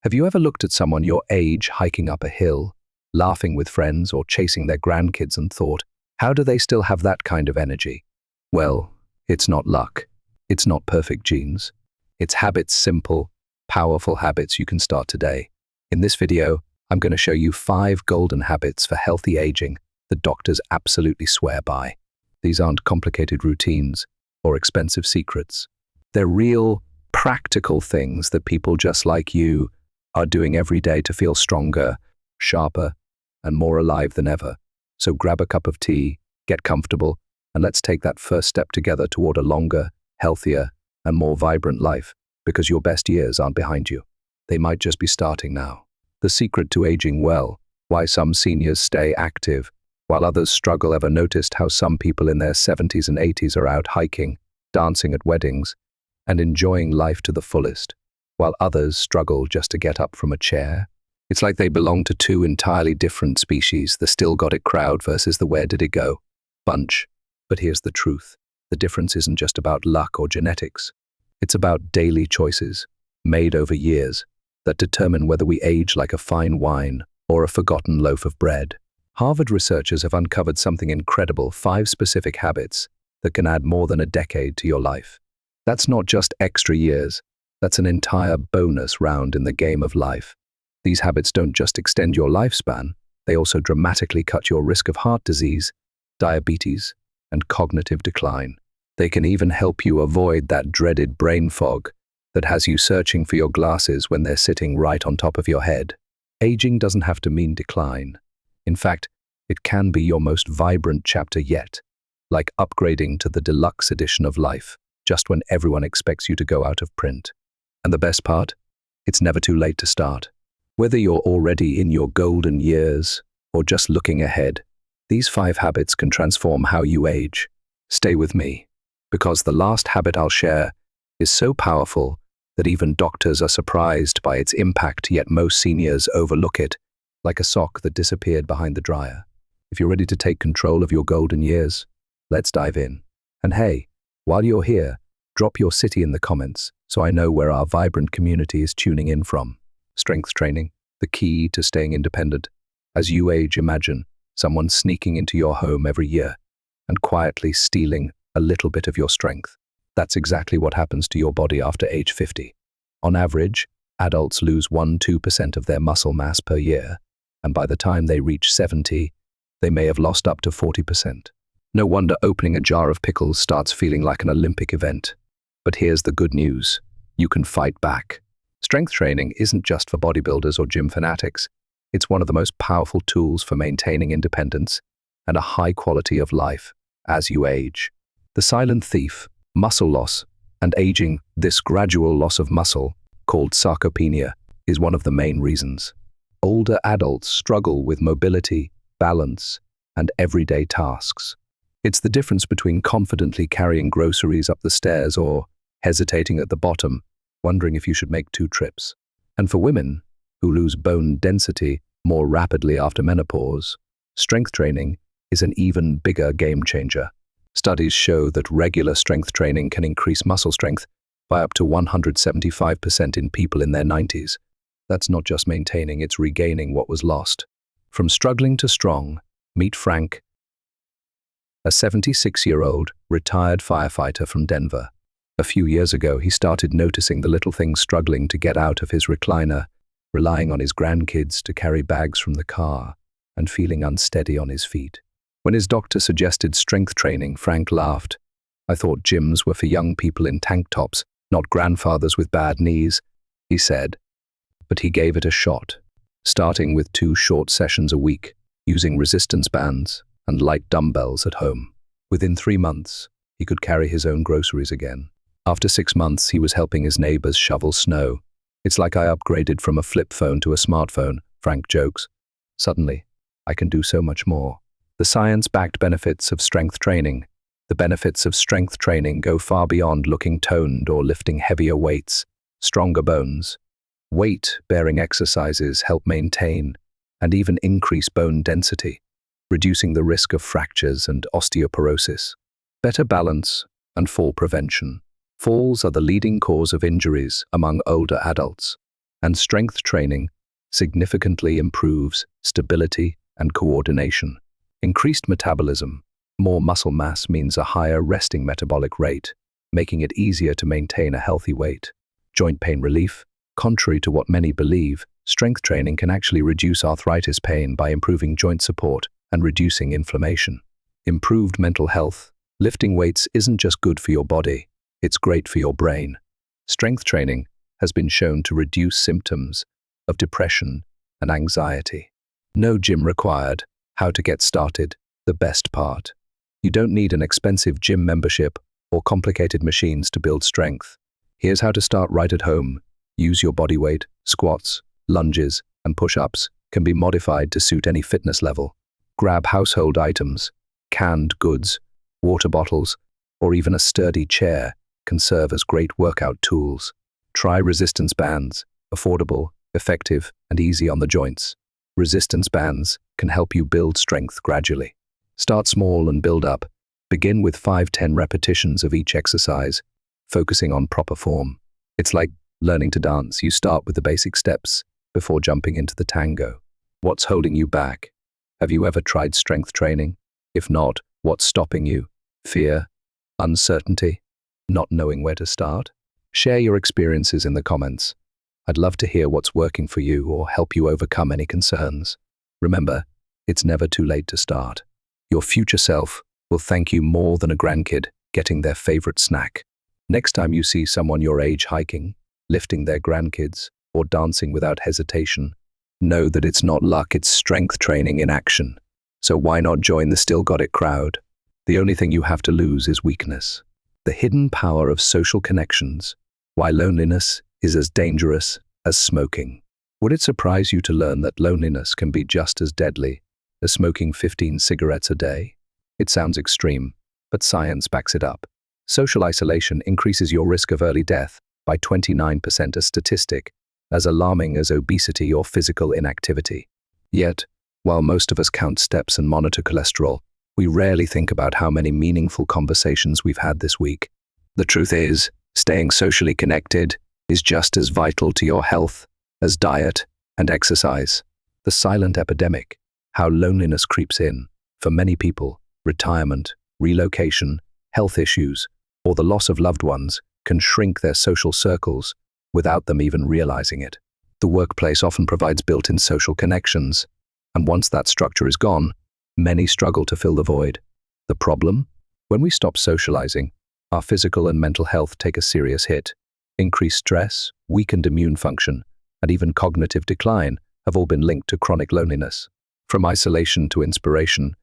Have you ever looked at someone your age hiking up a hill, laughing with friends or chasing their grandkids and thought, how do they still have that kind of energy? Well, it's not luck. It's not perfect genes. It's habits, simple, powerful habits you can start today. In this video, I'm going to show you 5 golden habits for healthy aging that doctors absolutely swear by. These aren't complicated routines or expensive secrets. They're real, practical things that people just like you are doing every day to feel stronger, sharper, and more alive than ever. So grab a cup of tea, get comfortable, and let's take that first step together toward a longer, healthier, and more vibrant life, because your best years aren't behind you. They might just be starting now. The secret to aging well, why some seniors stay active, while others struggle. Ever noticed how some people in their 70s and 80s are out hiking, dancing at weddings, and enjoying life to the fullest, while others struggle just to get up from a chair? It's like they belong to 2 entirely different species, the still got it crowd versus the where did it go bunch. But here's the truth. The difference isn't just about luck or genetics. It's about daily choices, made over years, that determine whether we age like a fine wine or a forgotten loaf of bread. Harvard researchers have uncovered something incredible: 5 specific habits that can add more than a decade to your life. That's not just extra years. That's an entire bonus round in the game of life. These habits don't just extend your lifespan, they also dramatically cut your risk of heart disease, diabetes, and cognitive decline. They can even help you avoid that dreaded brain fog that has you searching for your glasses when they're sitting right on top of your head. Aging doesn't have to mean decline. In fact, it can be your most vibrant chapter yet, like upgrading to the deluxe edition of life, just when everyone expects you to go out of print. And the best part? It's never too late to start. Whether you're already in your golden years or just looking ahead, these 5 habits can transform how you age. Stay with me, because the last habit I'll share is so powerful that even doctors are surprised by its impact, yet most seniors overlook it, like a sock that disappeared behind the dryer. If you're ready to take control of your golden years, let's dive in. And hey, while you're here, drop your city in the comments so I know where our vibrant community is tuning in from. Strength training, the key to staying independent. As you age, imagine someone sneaking into your home every year and quietly stealing a little bit of your strength. That's exactly what happens to your body after age 50. On average, adults lose 1–2% of their muscle mass per year, and by the time they reach 70, they may have lost up to 40%. No wonder opening a jar of pickles starts feeling like an Olympic event. But here's the good news. You can fight back. Strength training isn't just for bodybuilders or gym fanatics. It's one of the most powerful tools for maintaining independence and a high quality of life as you age. The silent thief, muscle loss, and aging. This gradual loss of muscle, called sarcopenia, is one of the main reasons. Older adults struggle with mobility, balance, and everyday tasks. It's the difference between confidently carrying groceries up the stairs or hesitating at the bottom, wondering if you should make 2 trips. And for women, who lose bone density more rapidly after menopause, strength training is an even bigger game changer. Studies show that regular strength training can increase muscle strength by up to 175% in people in their 90s. That's not just maintaining, it's regaining what was lost. From struggling to strong, meet Frank, a 76-year-old retired firefighter from Denver. A few years ago, he started noticing the little things, struggling to get out of his recliner, relying on his grandkids to carry bags from the car, and feeling unsteady on his feet. When his doctor suggested strength training, Frank laughed. "I thought gyms were for young people in tank tops, not grandfathers with bad knees," he said. But he gave it a shot, starting with 2 short sessions a week, using resistance bands and light dumbbells at home. Within 3 months, he could carry his own groceries again. After 6 months, he was helping his neighbors shovel snow. "It's like I upgraded from a flip phone to a smartphone," Frank jokes. "Suddenly, I can do so much more." The science-backed benefits of strength training. The benefits of strength training go far beyond looking toned or lifting heavier weights. Stronger bones. Weight-bearing exercises help maintain and even increase bone density, reducing the risk of fractures and osteoporosis. Better balance and fall prevention. Falls are the leading cause of injuries among older adults, And strength training significantly improves stability and coordination. Increased metabolism, more muscle mass means a higher resting metabolic rate, making it easier to maintain a healthy weight. Joint pain relief. Contrary to what many believe, strength training can actually reduce arthritis pain by improving joint support and reducing inflammation. Improved mental health. Lifting weights isn't just good for your body, it's great for your brain. Strength training has been shown to reduce symptoms of depression and anxiety. No gym required. How to get started. The best part. You don't need an expensive gym membership or complicated machines to build strength. Here's how to start right at home. Use your body weight. Squats, lunges, and push-ups can be modified to suit any fitness level. Grab household items. Canned goods, water bottles, or even a sturdy chair can serve as great workout tools. Try resistance bands. Affordable, effective, and easy on the joints. Resistance bands can help you build strength gradually. Start small and build up. Begin with 5-10 repetitions of each exercise, focusing on proper form. It's like learning to dance. You start with the basic steps before jumping into the tango. What's holding you back? Have you ever tried strength training? If not, what's stopping you? Fear? Uncertainty? Not knowing where to start? Share your experiences in the comments. I'd love to hear what's working for you or help you overcome any concerns. Remember, it's never too late to start. Your future self will thank you more than a grandkid getting their favorite snack. Next time you see someone your age hiking, lifting their grandkids, or dancing without hesitation, know that it's not luck, it's strength training in action. So why not join the Still Got It crowd? The only thing you have to lose is weakness. The hidden power of social connections. Why loneliness is as dangerous as smoking. Would it surprise you to learn that loneliness can be just as deadly as smoking 15 cigarettes a day? It sounds extreme, but science backs it up. Social isolation increases your risk of early death by 29%, a statistic as alarming as obesity or physical inactivity. Yet, while most of us count steps and monitor cholesterol, we rarely think about how many meaningful conversations we've had this week. The truth is, staying socially connected is just as vital to your health as diet and exercise. The silent epidemic, how loneliness creeps in. For many people, retirement, relocation, health issues, or the loss of loved ones can shrink their social circles without them even realizing it. The workplace often provides built-in social connections, and once that structure is gone, many struggle to fill the void. The problem? When we stop socializing, our physical and mental health take a serious hit. Increased stress, weakened immune function, and even cognitive decline have all been linked to chronic loneliness. From isolation to inspiration.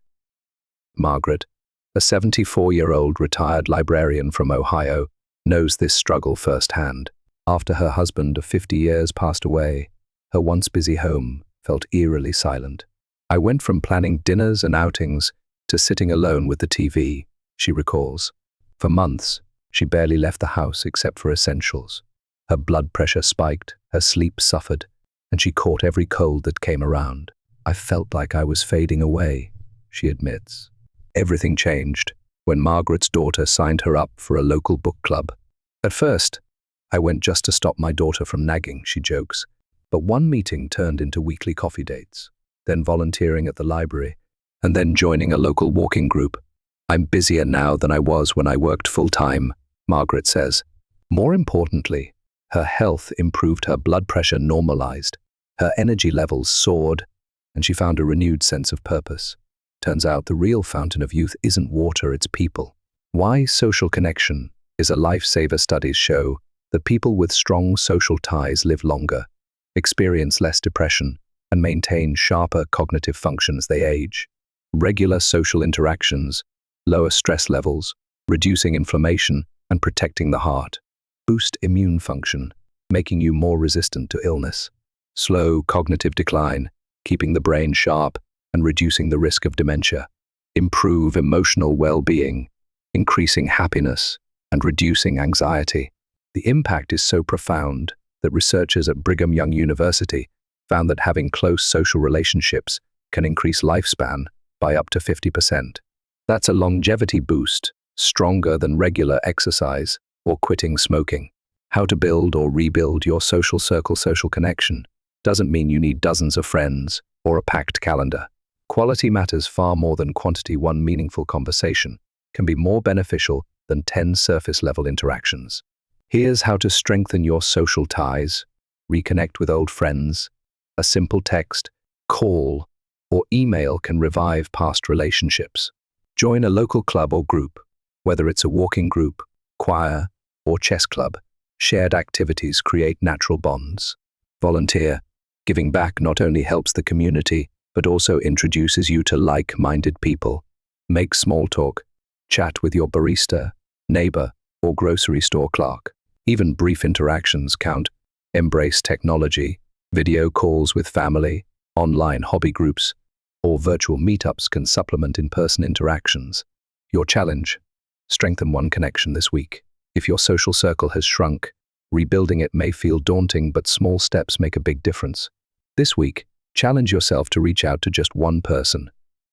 Margaret, a 74-year-old retired librarian from Ohio, knows this struggle firsthand. After her husband of 50 years passed away, her once busy home felt eerily silent. I went from planning dinners and outings to sitting alone with the TV, she recalls. For months, she barely left the house except for essentials. Her blood pressure spiked, her sleep suffered, and she caught every cold that came around. I felt like I was fading away, she admits. Everything changed when Margaret's daughter signed her up for a local book club. At first, I went just to stop my daughter from nagging, she jokes. But one meeting turned into weekly coffee dates, then volunteering at the library, and then joining a local walking group. I'm busier now than I was when I worked full-time, Margaret says. More importantly, her health improved, her blood pressure normalized, her energy levels soared, and she found a renewed sense of purpose. Turns out the real fountain of youth isn't water, it's people. Why social connection is a lifesaver. Studies show that people with strong social ties live longer, experience less depression, and maintain sharper cognitive function as they age. Regular social interactions lower stress levels, reducing inflammation and protecting the heart. Boost immune function, making you more resistant to illness. Slow cognitive decline, keeping the brain sharp and reducing the risk of dementia. Improve emotional well-being, increasing happiness and reducing anxiety. The impact is so profound that researchers at Brigham Young University found that having close social relationships can increase lifespan by up to 50%. That's a longevity boost, stronger than regular exercise or quitting smoking. How to build or rebuild your social circle. Social connection doesn't mean you need dozens of friends or a packed calendar. Quality matters far more than quantity. One meaningful conversation can be more beneficial than 10 surface-level interactions. Here's how to strengthen your social ties, reconnect with old friends. A simple text, call, or email can revive past relationships. Join a local club or group, whether it's a walking group, choir, or chess club. Shared activities create natural bonds. Volunteer. Giving back not only helps the community, but also introduces you to like-minded people. Make small talk. Chat with your barista, neighbor, or grocery store clerk. Even brief interactions count. Embrace technology, video calls with family, online hobby groups, or virtual meetups can supplement in-person interactions. Your challenge: strengthen one connection this week. If your social circle has shrunk, rebuilding it may feel daunting, but small steps make a big difference. This week, challenge yourself to reach out to just one person.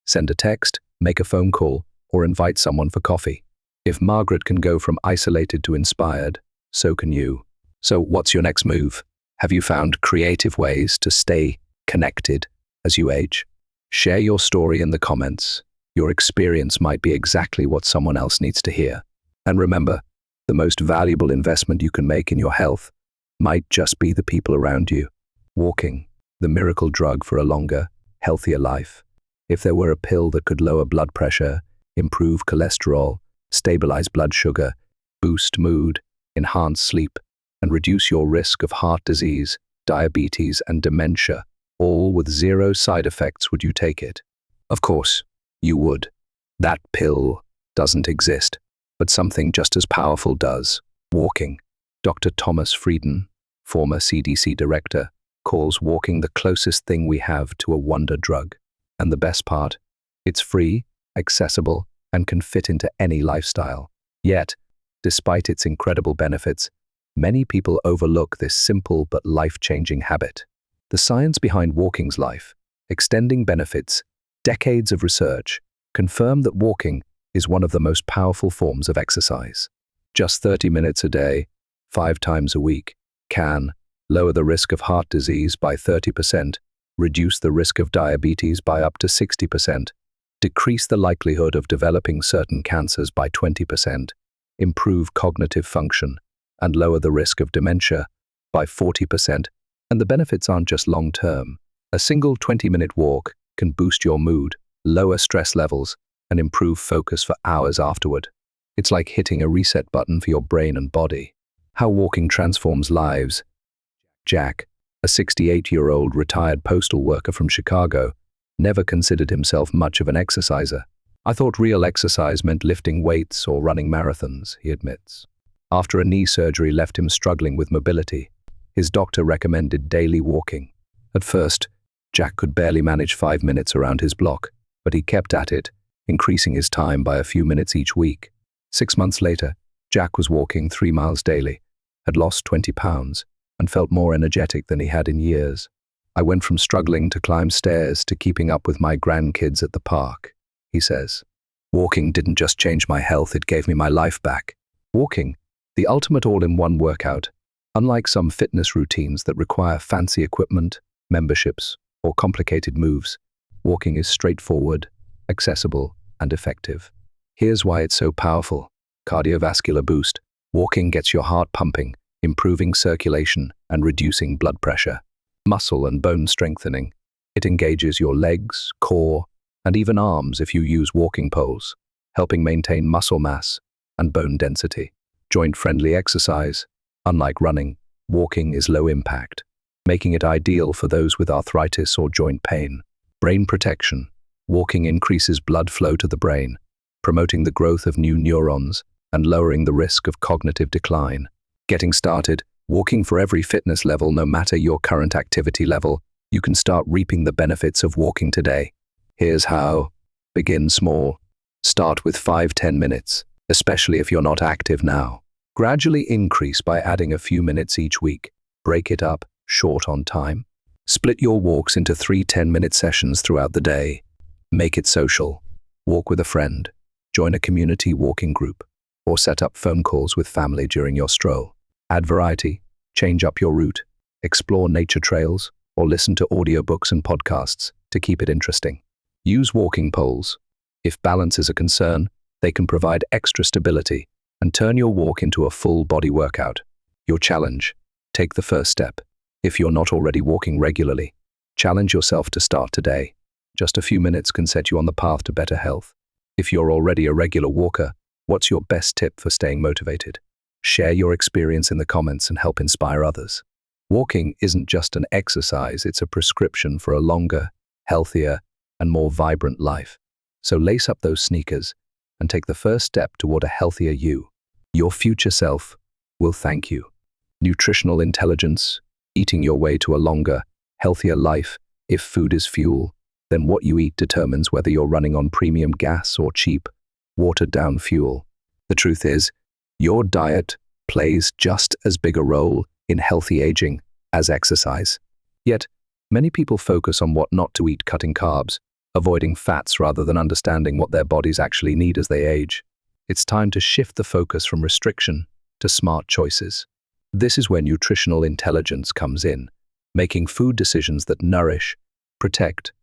Send a text, make a phone call, or invite someone for coffee. If Margaret can go from isolated to inspired, so can you. So what's your next move? Have you found creative ways to stay connected as you age? Share your story in the comments. Your experience might be exactly what someone else needs to hear. And remember, the most valuable investment you can make in your health might just be the people around you. Walking, the miracle drug for a longer, healthier life. If there were a pill that could lower blood pressure, improve cholesterol, stabilize blood sugar, boost mood, enhance sleep, and reduce your risk of heart disease, diabetes, and dementia, all with zero side effects, would you take it? Of course, you would. That pill doesn't exist, but something just as powerful does. Walking. Dr. Thomas Frieden, former CDC director, calls walking the closest thing we have to a wonder drug. And the best part, it's free, accessible, and can fit into any lifestyle. Yet, despite its incredible benefits, many people overlook this simple but life-changing habit. The science behind walking's life-extending benefits, decades of research, confirm that walking is one of the most powerful forms of exercise. Just 30 minutes a day, 5 times a week, can lower the risk of heart disease by 30%, reduce the risk of diabetes by up to 60%, decrease the likelihood of developing certain cancers by 20%, improve cognitive function, and lower the risk of dementia by 40%. And the benefits aren't just long-term. A single 20-minute walk can boost your mood, lower stress levels, and improve focus for hours afterward. It's like hitting a reset button for your brain and body. How walking transforms lives. Jack, a 68-year-old retired postal worker from Chicago, never considered himself much of an exerciser. I thought real exercise meant lifting weights or running marathons, he admits. After a knee surgery left him struggling with mobility, his doctor recommended daily walking. At first, Jack could barely manage 5 minutes around his block, but he kept at it, increasing his time by a few minutes each week. 6 months later, Jack was walking 3 miles daily, had lost 20 pounds, and felt more energetic than he had in years. I went from struggling to climb stairs to keeping up with my grandkids at the park, he says. Walking didn't just change my health, it gave me my life back. Walking, the ultimate all-in-one workout. Unlike some fitness routines that require fancy equipment, memberships, or complicated moves, walking is straightforward, accessible, and effective. Here's why it's so powerful. Cardiovascular boost. Walking gets your heart pumping, improving circulation and reducing blood pressure. Muscle and bone strengthening. It engages your legs, core, and even arms if you use walking poles, helping maintain muscle mass and bone density. Joint-friendly exercise. Unlike running, walking is low impact, making it ideal for those with arthritis or joint pain. Brain protection. Walking increases blood flow to the brain, promoting the growth of new neurons and lowering the risk of cognitive decline. Getting started. Walking for every fitness level, no matter your current activity level, you can start reaping the benefits of walking today. Here's how. Begin small. Start with 5-10 minutes, especially if you're not active now. Gradually increase by adding a few minutes each week. Break it up, short on time. Split your walks into 3 10-minute sessions throughout the day. Make it social. Walk with a friend, join a community walking group, or set up phone calls with family during your stroll. Add variety, change up your route, explore nature trails, or listen to audiobooks and podcasts to keep it interesting. Use walking poles. If balance is a concern, they can provide extra stability and turn your walk into a full body workout. Your challenge: take the first step. If you're not already walking regularly, challenge yourself to start today. Just a few minutes can set you on the path to better health. If you're already a regular walker, what's your best tip for staying motivated? Share your experience in the comments and help inspire others. Walking isn't just an exercise, it's a prescription for a longer, healthier, and more vibrant life. So lace up those sneakers and take the first step toward a healthier you. Your future self will thank you. Nutritional intelligence, eating your way to a longer, healthier life. If food is fuel, then what you eat determines whether you're running on premium gas or cheap, watered-down fuel. The truth is, your diet plays just as big a role in healthy aging as exercise. Yet, many people focus on what not to eat, cutting carbs, avoiding fats rather than understanding what their bodies actually need as they age. It's time to shift the focus from restriction to smart choices. This is where nutritional intelligence comes in, making food decisions that nourish, protect,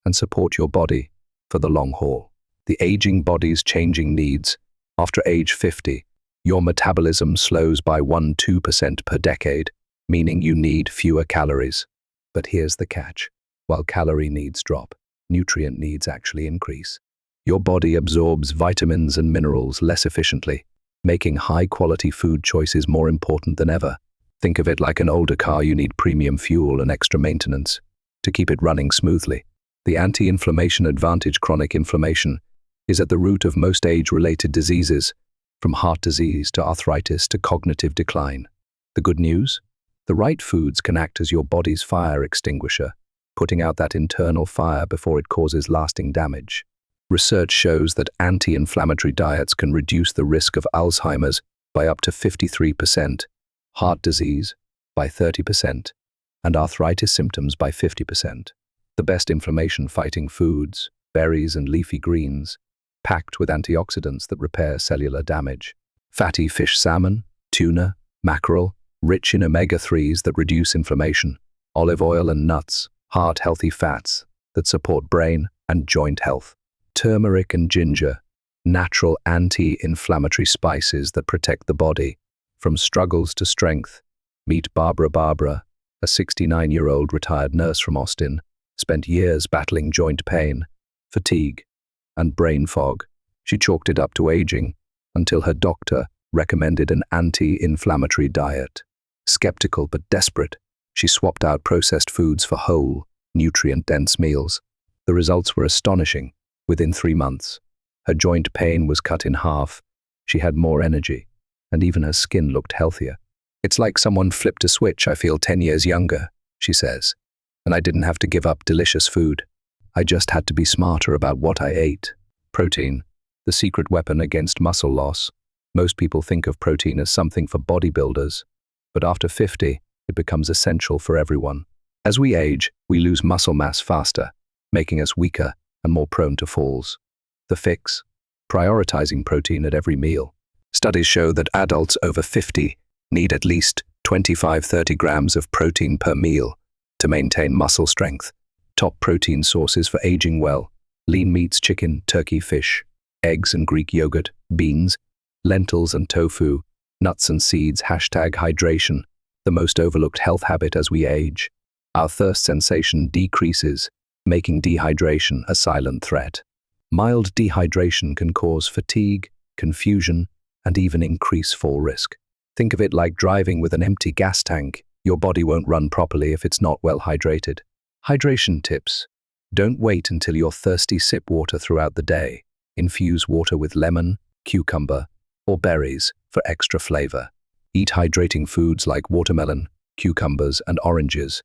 and support your body for the long haul. The aging body's changing needs. After age 50, your metabolism slows by 1–2% per decade, meaning you need fewer calories. But here's the catch. While calorie needs drop, nutrient needs actually increase. Your body absorbs vitamins and minerals less efficiently, making high-quality food choices more important than ever. Think of it like an older car. You need premium fuel and extra maintenance to keep it running smoothly. The anti-inflammation advantage. Chronic inflammation is at the root of most age-related diseases, from heart disease to arthritis to cognitive decline. The good news? The right foods can act as your body's fire extinguisher, putting out that internal fire before it causes lasting damage. Research shows that anti-inflammatory diets can reduce the risk of Alzheimer's by up to 53%, heart disease by 30%, and arthritis symptoms by 50%. The best inflammation-fighting foods, berries and leafy greens, packed with antioxidants that repair cellular damage. Fatty fish, salmon, tuna, mackerel, rich in omega-3s that reduce inflammation. Olive oil and nuts, heart-healthy fats that support brain and joint health. Turmeric and ginger, natural anti-inflammatory spices that protect the body from struggles to strength. Meet Barbara, a 69-year-old retired nurse from Austin, spent years battling joint pain, fatigue, and brain fog. She chalked it up to aging until her doctor recommended an anti-inflammatory diet. Skeptical but desperate, she swapped out processed foods for whole, nutrient-dense meals. The results were astonishing. Within 3 months, her joint pain was cut in half, she had more energy, and even her skin looked healthier. "It's like someone flipped a switch. I feel 10 years younger," she says. "And I didn't have to give up delicious food. I just had to be smarter about what I ate." Protein, the secret weapon against muscle loss. Most people think of protein as something for bodybuilders, but after 50, it becomes essential for everyone. As we age, we lose muscle mass faster, making us weaker and more prone to falls. The fix? Prioritizing protein at every meal. Studies show that adults over 50 need at least 25–30 grams of protein per meal to maintain muscle strength. Top protein sources for aging well: lean meats, chicken, turkey, fish, eggs and Greek yogurt, beans, lentils and tofu, nuts and seeds. #hydration, the most overlooked health habit as we age. Our thirst sensation decreases, making dehydration a silent threat. Mild dehydration can cause fatigue, confusion, and even increase fall risk. Think of it like driving with an empty gas tank. Your body won't run properly if it's not well hydrated. Hydration tips. Don't wait until you're thirsty. Sip water throughout the day. Infuse water with lemon, cucumber, or berries for extra flavor. Eat hydrating foods like watermelon, cucumbers, and oranges.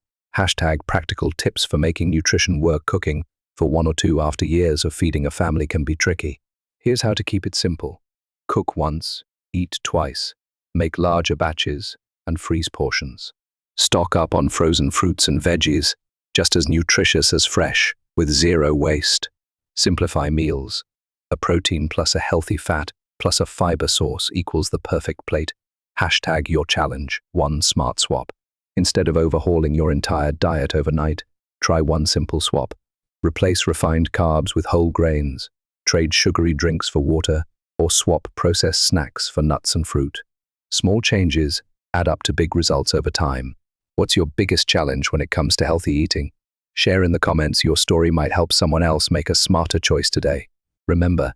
#practical tips for making nutrition work. Cooking for 1 or 2 after years of feeding a family can be tricky. Here's how to keep it simple. Cook once, eat twice, make larger batches, and freeze portions. Stock up on frozen fruits and veggies, just as nutritious as fresh, with zero waste. Simplify meals. A protein plus a healthy fat plus a fiber source equals the perfect plate. Hashtag your challenge, one smart swap. Instead of overhauling your entire diet overnight, try one simple swap. Replace refined carbs with whole grains, trade sugary drinks for water, or swap processed snacks for nuts and fruit. Small changes add up to big results over time. What's your biggest challenge when it comes to healthy eating? Share in the comments. Your story might help someone else make a smarter choice today. Remember,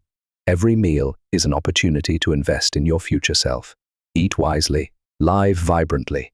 every meal is an opportunity to invest in your future self. Eat wisely, live vibrantly,